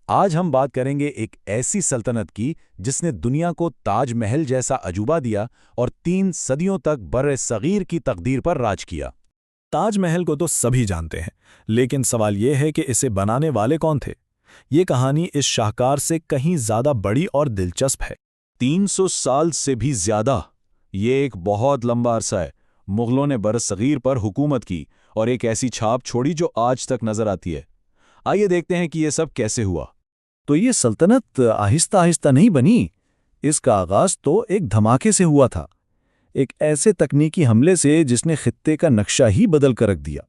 آج ہم بات کریں گے ایک ایسی سلطنت کی جس نے دنیا کو تاج محل جیسا عجوبہ دیا اور 3 صدیوں تک بر صغیر کی تقدیر پر راج کیا۔ تاج محل کو تو سبھی جانتے ہیں، لیکن سوال یہ ہے کہ اسے بنانے والے کون تھے؟ یہ کہانی اس شاہکار سے کہیں زیادہ بڑی اور دلچسپ ہے۔ 300 سال سے بھی زیادہ، یہ ایک بہت لمبا عرصہ ہے۔ مغلوں نے بر صغیر پر حکومت کی اور ایک ایسی چھاپ چھوڑی جو آج تک نظر آتی ہے۔ آئیے دیکھتے ہیں کہ یہ سب کیسے ہوا۔ تو یہ سلطنت آہستہ آہستہ نہیں بنی، اس کا آغاز تو ایک دھماکے سے ہوا تھا، ایک ایسے تکنیکی حملے سے جس نے خطے کا نقشہ ہی بدل کر رکھ دیا۔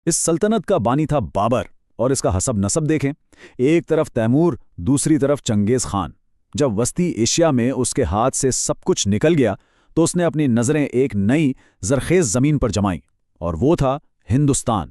اس سلطنت کا بانی تھا بابر، اور اس کا حسب نسب دیکھیں، ایک طرف تیمور، دوسری طرف چنگیز خان۔ جب وسطی ایشیا میں اس کے ہاتھ سے سب کچھ نکل گیا تو اس نے اپنی نظریں ایک نئی زرخیز زمین پر جمائیں، اور وہ تھا ہندوستان۔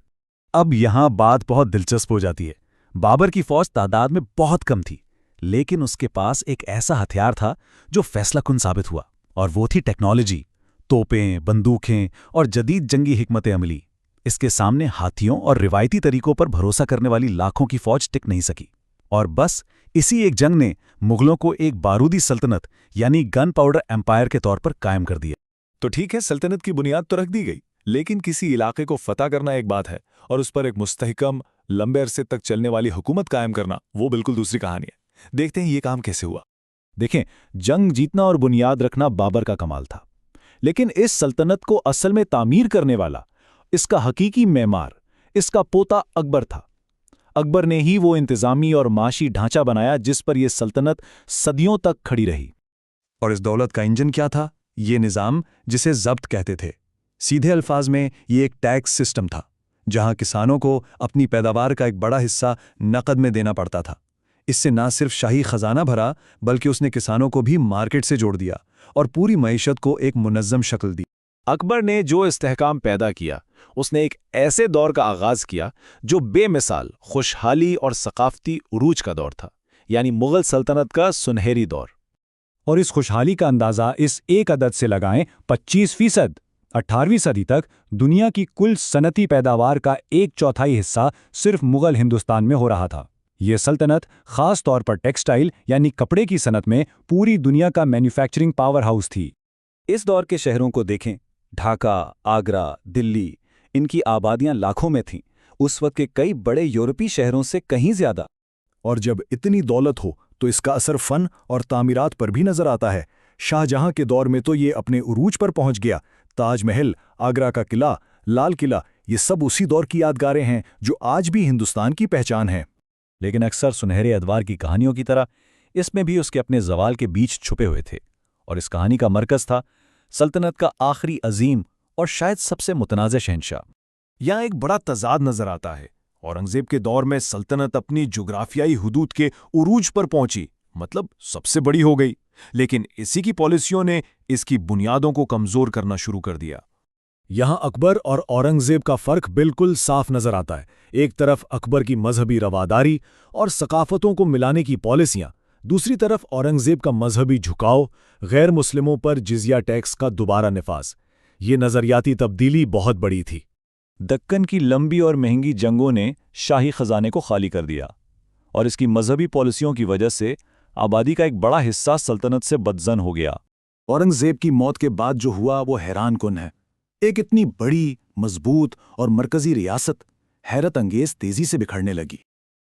اب یہاں بات بہت دلچسپ ہو جاتی ہے۔ بابر کی فوج تعداد میں بہت کم تھی، لیکن اس کے پاس ایک ایسا ہتھیار تھا جو فیصلہ کن ثابت ہوا، اور وہ تھی ٹیکنالوجی، توپیں، بندوقیں اور جدید جنگی حکمت عملی۔ اس کے سامنے ہاتھیوں اور روایتی طریقوں پر بھروسہ کرنے والی لاکھوں کی فوج ٹک نہیں سکی، اور بس اسی ایک جنگ نے مغلوں کو ایک بارودی سلطنت یعنی گن پاؤڈر ایمپائر کے طور پر قائم کر دیا۔ تو ٹھیک ہے، سلطنت کی بنیاد تو رکھ دی گئی، لیکن کسی علاقے کو فتح کرنا ایک بات ہے اور اس پر ایک مستحکم لمبے عرصے تک چلنے والی حکومت قائم کرنا وہ بالکل دوسری کہانی ہے۔ دیکھتے ہیں یہ کام کیسے ہوا۔ دیکھیں، جنگ جیتنا اور بنیاد رکھنا بابر کا کمال تھا، لیکن اس سلطنت کو اصل میں تعمیر کرنے والا، اس کا حقیقی معمار، اس کا پوتا اکبر تھا۔ اکبر نے ہی وہ انتظامی اور معاشی ڈھانچہ بنایا جس پر یہ سلطنت صدیوں تک کھڑی رہی۔ اور اس دولت کا انجن کیا تھا؟ یہ نظام جسے ضبط کہتے تھے۔ سیدھے الفاظ میں یہ ایک ٹیکس سسٹم تھا، جہاں کسانوں کو اپنی پیداوار کا ایک بڑا حصہ نقد میں دینا پڑتا تھا۔ اس سے نہ صرف شاہی خزانہ بھرا، بلکہ اس نے کسانوں کو بھی مارکیٹ سے جوڑ دیا اور پوری معیشت کو ایک منظم شکل دی۔ اکبر نے جو استحکام پیدا کیا، اس نے ایک ایسے دور کا آغاز کیا جو بے مثال خوشحالی اور ثقافتی عروج کا دور تھا، یعنی مغل سلطنت کا سنہری دور۔ اور اس خوشحالی کا اندازہ اس ایک عدد سے لگائیں، 25%۔ 18ویں صدی تک دنیا کی کل صنعتی پیداوار کا 1/4 حصہ صرف مغل ہندوستان میں ہو رہا تھا۔ یہ سلطنت خاص طور پر ٹیکسٹائل یعنی کپڑے کی صنعت میں پوری دنیا کا مینوفیکچرنگ پاور ہاؤس تھی۔ اس دور کے شہروں کو دیکھیں، ڈھاکہ، آگرہ، دلی، ان کی آبادیاں لاکھوں میں تھیں، اس وقت کے کئی بڑے یورپی شہروں سے کہیں زیادہ۔ اور جب اتنی دولت ہو تو اس کا اثر فن اور تعمیرات پر بھی نظر آتا ہے۔ شاہ جہاں کے دور میں تو یہ اپنے عروج پر پہنچ گیا۔ تاج محل، آگرہ کا قلعہ، لال قلعہ، یہ سب اسی دور کی یادگاریں ہیں جو آج بھی ہندوستان کی پہچان ہیں۔ لیکن اکثر سنہرے ادوار کی کہانیوں کی طرح اس میں بھی اس کے اپنے زوال کے بیچ چھپے ہوئے تھے، اور اس کہانی کا مرکز تھا سلطنت کا آخری عظیم اور شاید سب سے متنازع شہنشاہ۔ یہاں ایک بڑا تضاد نظر آتا ہے۔ اورنگزیب کے دور میں سلطنت اپنی جغرافیائی حدود کے عروج پر پہنچی، مطلب سب سے بڑی ہو گئی، لیکن اسی کی پالیسیوں نے اس کی بنیادوں کو کمزور کرنا شروع کر دیا۔ یہاں اکبر اور اورنگزیب کا فرق بالکل صاف نظر آتا ہے۔ ایک طرف اکبر کی مذہبی رواداری اور ثقافتوں کو ملانے کی پالیسیاں، دوسری طرف اورنگزیب کا مذہبی جھکاؤ، غیر مسلموں پر جزیہ ٹیکس کا دوبارہ نفاذ۔ یہ نظریاتی تبدیلی بہت بڑی تھی۔ دکن کی لمبی اور مہنگی جنگوں نے شاہی خزانے کو خالی کر دیا، اور اس کی مذہبی پالیسیوں کی وجہ سے آبادی کا ایک بڑا حصہ سلطنت سے بدزن ہو گیا۔ اورنگزیب کی موت کے بعد جو ہوا وہ حیران کن ہے۔ ایک اتنی بڑی، مضبوط اور مرکزی ریاست حیرت انگیز تیزی سے بکھرنے لگی۔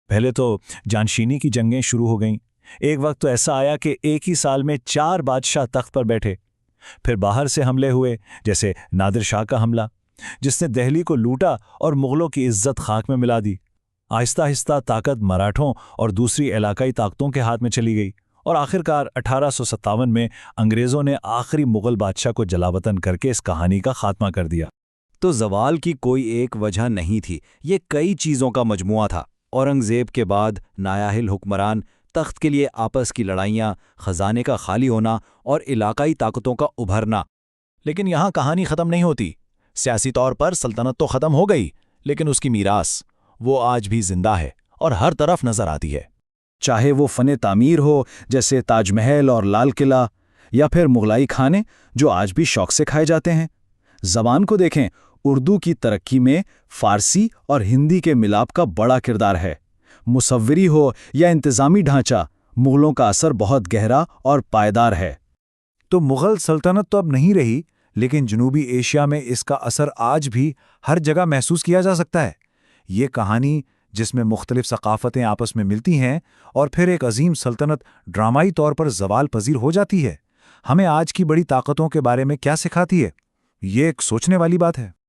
پہلے تو جانشینی کی جنگیں شروع ہو گئیں۔ ایک وقت تو ایسا آیا کہ ایک ہی سال میں 4 بادشاہ تخت پر بیٹھے۔ پھر باہر سے حملے ہوئے، جیسے نادر شاہ کا حملہ، جس نے دہلی کو لوٹا اور مغلوں کی عزت خاک میں ملا دی۔ آہستہ آہستہ طاقت مراٹھوں اور دوسری علاقائی طاقتوں کے ہاتھ میں چلی گئی، اور آخرکار 1857 میں انگریزوں نے آخری مغل بادشاہ کو جلاوطن کر کے اس کہانی کا خاتمہ کر دیا۔ تو زوال کی کوئی ایک وجہ نہیں تھی، یہ کئی چیزوں کا مجموعہ تھا۔ اورنگزیب کے بعد نایاہل حکمران، تخت کے لیے آپس کی لڑائیاں، خزانے کا خالی ہونا اور علاقائی طاقتوں کا ابھرنا۔ لیکن یہاں کہانی ختم نہیں ہوتی۔ سیاسی طور پر سلطنت تو ختم ہو گئی، لیکن اس کی میراث وہ آج بھی زندہ ہے اور ہر طرف نظر آتی ہے۔ چاہے وہ فن تعمیر ہو جیسے تاج محل اور لال قلعہ، یا پھر مغلائی کھانے جو آج بھی شوق سے کھائے جاتے ہیں۔ زبان کو دیکھیں، اردو کی ترقی میں فارسی اور ہندی کے ملاپ کا بڑا کردار ہے۔ مصوری ہو یا انتظامی ڈھانچہ، مغلوں کا اثر بہت گہرا اور پائیدار ہے۔ تو مغل سلطنت تو اب نہیں رہی، لیکن جنوبی ایشیا میں اس کا اثر آج بھی ہر جگہ محسوس کیا جا سکتا ہے۔ یہ کہانی جس میں مختلف ثقافتیں آپس میں ملتی ہیں اور پھر ایک عظیم سلطنت ڈرامائی طور پر زوال پذیر ہو جاتی ہے، ہمیں آج کی بڑی طاقتوں کے بارے میں کیا سکھاتی ہے؟ یہ ایک سوچنے والی بات ہے۔